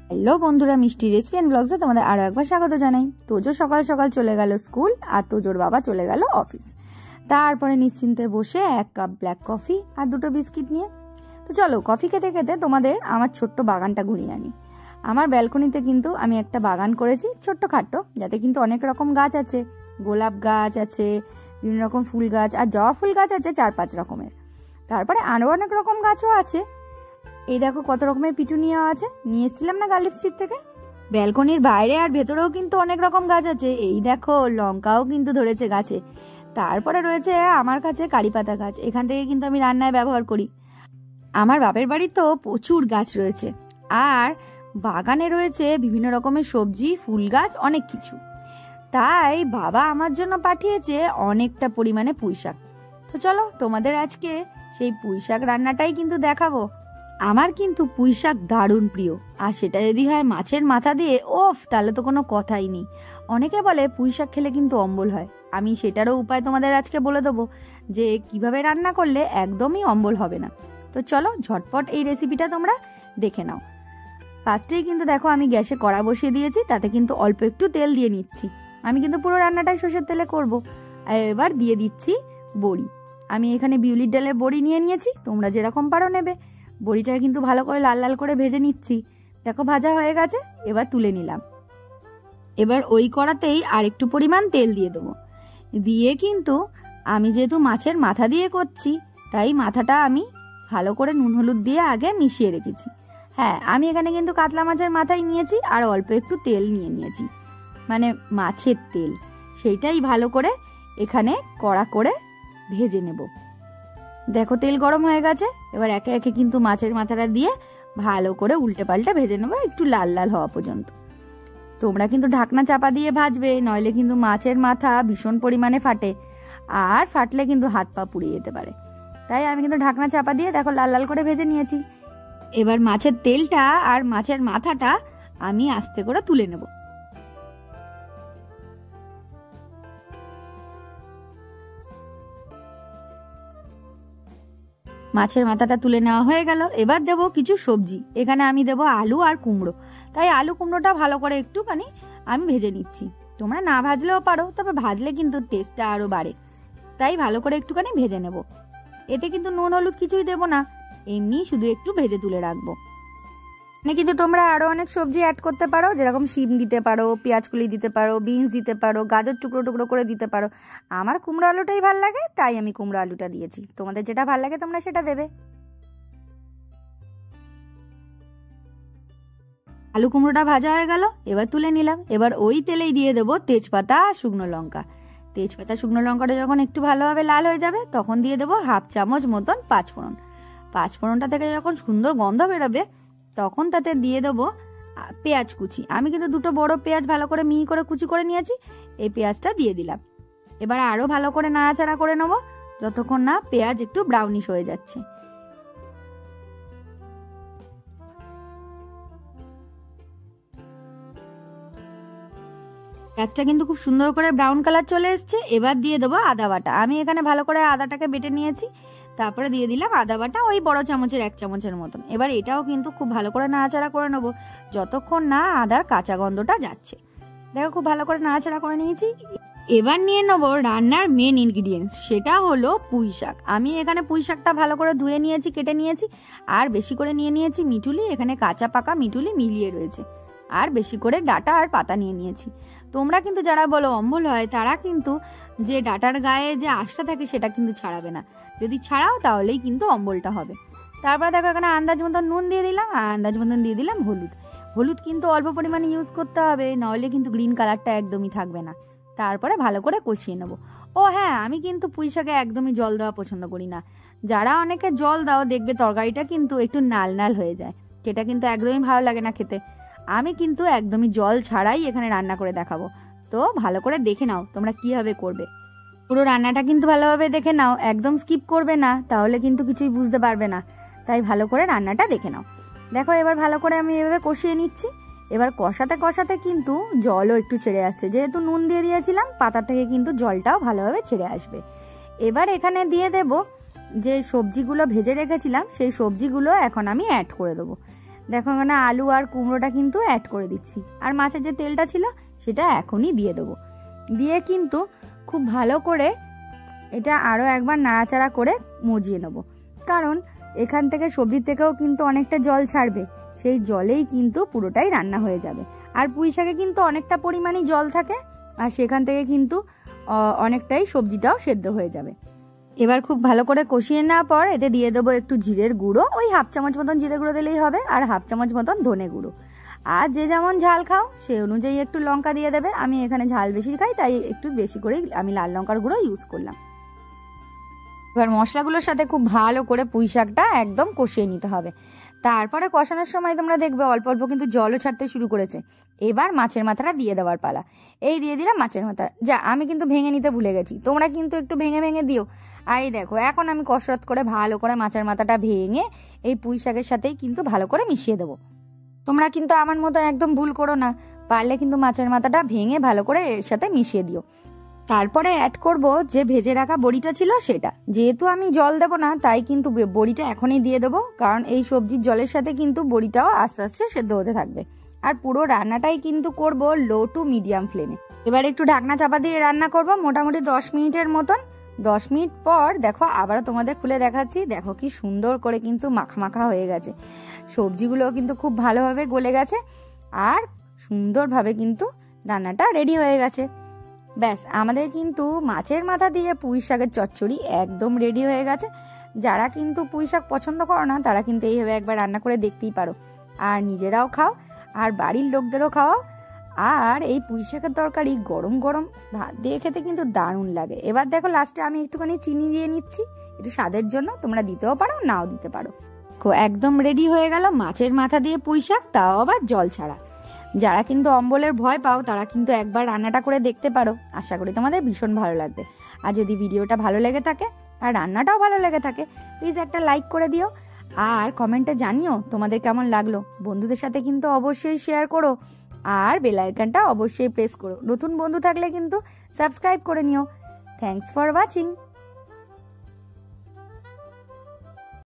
Hello বন্ধুরা, মিষ্টি recipe and ব্লগসে তোমাদের আরও একবার স্বাগত জানাই। তোজো সকাল সকাল চলে গেল স্কুল আর তোজোর বাবা চলে গেল অফিস। তারপরে নিশ্চিন্তে বসে 1 কাপ ব্ল্যাক কফি আর 2টো বিস্কিট নিয়ে তো চলো কফি খেতে খেতে তোমাদের আমার ছোট্ট বাগানটা ঘুরিয়ে আনি। আমার ব্যালকনিতে কিন্তু আমি একটা বাগান করেছি ছোট্ট খাট্টো, যাতে কিন্তু অনেক রকম গাছ আছে। গোলাপ গাছ আছে, বিভিন্ন রকম ফুল গাছ আর জবা ফুল গাছ আছে 4-5 রকমের। তারপরে আরও অনেক রকম গাছও আছে। এই দেখো কত রকমের পিটুনিয়া আছে, নিয়ে এসেছিলাম না গার্লিক স্ট্রিট থেকে। ব্যালকনির বাইরে আর ভেতরেও কিন্তু অনেক রকম গাছ আছে। এই দেখো লঙ্কাও কিন্তু ধরেছে গাছে। তারপরে রয়েছে আমার কাছে কারি পাতা গাছ, এখান থেকে কিন্তু আমি রান্নায় ব্যবহার করি। আমার বাপের বাড়ি তো প্রচুর গাছ রয়েছে, আর বাগানে রয়েছে বিভিন্ন রকমের সবজি, ফুল গাছ, অনেক কিছু। তাই বাবা আমার জন্য পাঠিয়েছে অনেকটা পরিমাণে পুঁইশাক। তো চলো তোমাদের আজকে সেই পুঁইশাক রান্নাটাই কিন্তু দেখাবো। আমার কিন্তু পুঁইশাক দারুণ প্রিয়, আর সেটা যদি হয় মাছের মাথা দিয়ে, ওফ, তাহলে তো কোনো কথাই নেই। অনেকে বলে পুঁইশাক খেলে কিন্তু অম্বল হয়, আমি সেটারও উপায় তোমাদের আজকে বলে দেবো যে কিভাবে রান্না করলে একদমই অম্বল হবে না। তো চলো ঝটপট এই রেসিপিটা তোমরা দেখে নাও। ফার্স্টেই কিন্তু দেখো আমি গ্যাসে কড়া বসিয়ে দিয়েছি, তাতে কিন্তু অল্প একটু তেল দিয়ে নিচ্ছি। আমি কিন্তু পুরো রান্নাটাই সর্ষের তেলে করব। আর এবার দিয়ে দিচ্ছি বড়ি। আমি এখানে বিউলির ডালের বড়ি নিয়ে নিয়েছি, তোমরা যেরকম পারো নেবে। বড়িটা কিন্তু ভালো করে লাল লাল করে ভেজে নিচ্ছি। দেখো ভাজা হয়ে গেছে, এবার তুলে নিলাম। এবার ওই কড়াতেই আর একটু পরিমাণ তেল দিয়ে দেবো। দিয়ে কিন্তু আমি যেহেতু মাছের মাথা দিয়ে করছি, তাই মাথাটা আমি ভালো করে নুন হলুদ দিয়ে আগে মিশিয়ে রেখেছি। হ্যাঁ, আমি এখানে কিন্তু কাতলা মাছের মাথাই নিয়েছি, আর অল্প একটু তেল নিয়েছি, মানে মাছের তেল। সেইটাই ভালো করে এখানে কড়া করে ভেজে নেব। দেখো তেল গরম হয়ে গেছে, এবার একে একে কিন্তু মাছের মাথাটা দিয়ে ভালো করে উল্টে পাল্টে ভেজে নেবো একটু লাল লাল হওয়া পর্যন্ত। তোমরা কিন্তু ঢাকনা চাপা দিয়ে ভাজবে, নইলে কিন্তু মাছের মাথা ভীষণ পরিমাণে ফাটে, আর ফাটলে কিন্তু হাত পা পুড়িয়ে যেতে পারে। তাই আমি কিন্তু ঢাকনা চাপা দিয়ে দেখো লাল লাল করে ভেজে নিয়েছি। এবার মাছের তেলটা আর মাছের মাথাটা আমি আস্তে করে তুলে নেব। মাছের মাথাটা তুলে নেওয়া হয়ে গেল। এবার দেব কিছু সবজি, এখানে আমি দেব আলু আর কুমড়ো। তাই আলু কুমড়োটা ভালো করে একটুখানি আমি ভেজে নিচ্ছি। তোমরা না ভাজলেও পারো, তবে ভাজলে কিন্তু টেস্টটা আরো বাড়ে। তাই ভালো করে একটুখানি ভেজে নেব। এতে কিন্তু নুন হলুদ কিছুই দেব না, এমনি শুধু একটু ভেজে তুলে রাখবো। কিন্তু তোমরা আরো অনেক সবজি অ্যাড করতে পারো, যেরকম শিম দিতে পারো, পেঁয়াজকলি দিতে পারো, বিনস দিতে পারো, গাজর টুকরো টুকরো করে দিতে পারো। আমার কুমড়ো আলুটাই ভাল লাগে, তাই আমি কুমড়ো আলুটা দিয়েছি। তোমাদের যেটা ভাল লাগে তোমরা সেটা দেবে। আলু কুমড়োটা ভাজা হয়ে গেল, এবার তুলে নিলাম। এবার ওই তেলেই দিয়ে দেবো তেজপাতা, শুকনো লঙ্কা। তেজপাতা শুকনো লঙ্কাটা যখন একটু ভালোভাবে লাল হয়ে যাবে, তখন দিয়ে দেবো 1/2 চামচ মতন পাঁচফোড়ন। পাঁচফোড়নটা থেকে যখন সুন্দর গন্ধ বেরোবে, তখন তাতে দিয়ে দেবো পেঁয়াজ কুচি। আমি কিন্তু 2টো বড় পেঁয়াজ ভালো করে মিহি করে কুচি করে নিয়েছি, এই পেঁয়াজটা দিয়ে দিলাম। এবার আরও ভালো করে নাড়াচাড়া করে নেবো যতক্ষণ না পেঁয়াজ একটু ব্রাউনিশ হয়ে যাচ্ছে। পেঁয়াজটা কিন্তু খুব সুন্দর করে ব্রাউন কালার চলে এসছে। এবার দিয়ে দেবো আদা বাটা। আমি এখানে ভালো করে আদাটাকে বেটে নিয়েছি, তারপরে দিয়ে দিলাম আদা বাটা ওই বড় চামচের 1 চামচের মতন। এবার এটাও কিন্তু খুব ভালো করে নাড়াচাড়া করে নেবো যতক্ষণ না আদার কাঁচা গন্ধটা যাচ্ছে। দেখো খুব ভালো করে নাড়াচাড়া করে নিয়েছি। এবার নিয়ে নেবো রান্নার মেন ইনগ্রিডিয়েন্টস, সেটা হলো পুঁই শাক। আমি এখানে পুঁই শাকটা ভালো করে ধুয়ে নিয়েছি, কেটে নিয়েছি, আর বেশি করে নিয়ে নিয়েছি মিঠুলি। এখানে কাঁচা পাকা মিঠুলি মিলিয়ে রয়েছে, আর বেশি করে ডাঁটা আর পাতা নিয়ে নিয়েছি। তোমরা কিন্তু যারা বলো অম্বল হয়, তারা কিন্তু যে ডাঁটার গায়ে যে আঁশটা থাকে সেটা কিন্তু ছাড়াবে না। যদি ছাড়াও তাহলেই কিন্তু অম্বলটা হবে। তারপরে দেখো এখানে আন্দাজ মতন নুন দিয়ে দিলাম, আর আন্দাজ মতন দিয়ে দিলাম হলুদ। হলুদ কিন্তু অল্প পরিমাণে ইউজ করতে হবে, নাহলে কিন্তু গ্রিন কালারটা একদমই থাকবে না। তারপরে ভালো করে কষিয়ে নেবো। ও হ্যাঁ, আমি কিন্তু পুঁই শাকে একদমই জল দেওয়া পছন্দ করি না। যারা অনেকে জল দাও, দেখবে তরকারিটা কিন্তু একটু নাল নাল হয়ে যায়, সেটা কিন্তু একদমই ভালো লাগে না খেতে। আমি কিন্তু একদমই জল ছাড়াই এখানে রান্না করে দেখাবো। তো ভালো করে দেখে নাও তোমরা কিভাবে করবে। পুরো রান্নাটা কিন্তু ভালোভাবে দেখে নাও, একদম স্কিপ করবে না, তাহলে কিন্তু কিছুই বুঝতে পারবে না। তাই ভালো করে রান্নাটা দেখে নাও। দেখো এবার ভালো করে আমি এভাবে কষিয়ে নিচ্ছি। এবার কষাতে কষাতে কিন্তু জলও একটু ছেড়ে আসছে, যেহেতু নুন দিয়ে দিয়েছিলাম, পাতা থেকে কিন্তু জলটাও ভালোভাবে ছেড়ে আসবে। এবার এখানে দিয়ে দেব যে সবজিগুলো ভেজে রেখেছিলাম, সেই সবজিগুলো এখন আমি অ্যাড করে দেবো। দেখো এখানে আলু আর কুমড়োটা কিন্তু অ্যাড করে দিচ্ছি, আর মাছের যে তেলটা ছিল সেটা এখনই দিয়ে দেবো। দিয়ে কিন্তু খুব ভালো করে এটা আরও একবার নাড়াচাড়া করে মজিয়ে নেবো, কারণ এখান থেকে সবজির থেকেও কিন্তু অনেকটা জল ছাড়বে, সেই জলেই কিন্তু পুরোটাই রান্না হয়ে যাবে। আর পুঁই শাকে কিন্তু অনেকটা পরিমাণে জল থাকে, আর সেখান থেকে কিন্তু অনেকটাই সবজিটাও সেদ্ধ হয়ে যাবে। এবার খুব ভালো করে কষিয়ে নেওয়ার পর এতে দিয়ে দেবো একটু জিরের গুঁড়ো, ওই 1/2 চামচ মতন জিরে গুঁড়ো দিলেই হবে, আর 1/2 চামচ মতন ধনে গুঁড়ো। আর যে যেমন ঝাল খাও সেই অনুযায়ী একটু লঙ্কা দিয়ে দেবে। আমি এখানে ঝাল বেশি খাই, তাই একটু বেশি করেই আমি লাল লঙ্কার গুঁড়ো ইউজ করলাম। এবার মশলাগুলোর সাথে খুব ভালো করে পুঁই শাকটা একদম কষিয়ে নিতে হবে। তারপরে কষানোর সময় তোমরা দেখবে অল্প অল্প কিন্তু জলও ছাড়তে শুরু করেছে। এবার মাছের মাথাটা দিয়ে দেওয়ার পালা। এই দিয়ে দিলাম মাছের মাথা। যা, আমি কিন্তু ভেঙে নিতে ভুলে গেছি, তোমরা কিন্তু একটু ভেঙে ভেঙে দিও। আর এই দেখো এখন আমি কসরত করে ভালো করে মাছের মাথাটা ভেঙে এই পুঁই শাকের সাথেই কিন্তু ভালো করে মিশিয়ে দেবো। তোমরা কিন্তু আমার মতো একদম ভুল করো না, পারলে কিন্তু মাছের মাথাটা ভেঙে ভালো করে এর সাথে মিশিয়ে দিও। তারপরে অ্যাড করব যে ভেজে রাখা বড়িটা ছিল সেটা। যেহেতু আমি জল দেবো না, তাই কিন্তু বড়িটা এখনই দিয়ে দেবো, কারণ এই সবজির জলের সাথে কিন্তু বড়িটাও আস্তে আস্তে সেদ্ধ হতে থাকবে। আর পুরো রান্নাটাই কিন্তু করব লো টু মিডিয়াম ফ্লেমে। এবার একটু ঢাকনা চাপা দিয়ে রান্না করব মোটামুটি 10 মিনিটের মতন। 10 মিনিট পর দেখো আবারও তোমাদের খুলে দেখাচ্ছি। দেখো কি সুন্দর করে কিন্তু মাখা মাখা হয়ে গেছে, সবজিগুলো কিন্তু খুব ভালোভাবে গলে গেছে, আর সুন্দরভাবে কিন্তু রান্নাটা রেডি হয়ে গেছে। ব্যাস, আমাদের কিন্তু মাছের মাথা দিয়ে পুঁই শাকের চচ্চড়ি একদম রেডি হয়ে গেছে। যারা কিন্তু পুঁই শাক পছন্দ করো না তারা কিন্তু এইভাবে একবার রান্না করে দেখতেই পারো, আর নিজেরাও খাও আর বাড়ির লোকদেরও খাওয়াও। আর এই পুঁই শাকের তরকারি গরম গরম ভাত দিয়ে খেতে কিন্তু দারুণ লাগে। এবার দেখো লাস্টে আমি একটুখানি চিনি দিয়ে নিচ্ছি একটু স্বাদের জন্য, তোমরা দিতেও পারো নাও দিতে পারো। একদম রেডি হয়ে গেল মাছের মাথা দিয়ে পুঁই শাক, তাও আবার জল ছাড়া। যারা কিন্তু অম্বলের ভয় পাও তারা কিন্তু একবার রান্নাটা করে দেখতে পারো, আশা করি তোমাদের ভীষণ ভালো লাগবে। আর যদি ভিডিওটা ভালো লেগে থাকে আর রান্নাটাও ভালো লেগে থাকে, প্লিজ একটা লাইক করে দিও, আর কমেন্টে জানিও তোমাদের কেমন লাগলো। বন্ধুদের সাথে কিন্তু অবশ্যই শেয়ার করো, আর বেল আইকনটা অবশ্যই প্রেস করো। নতুন বন্ধু থাকলে কিন্তু সাবস্ক্রাইব করে নিও। Thanks for watching.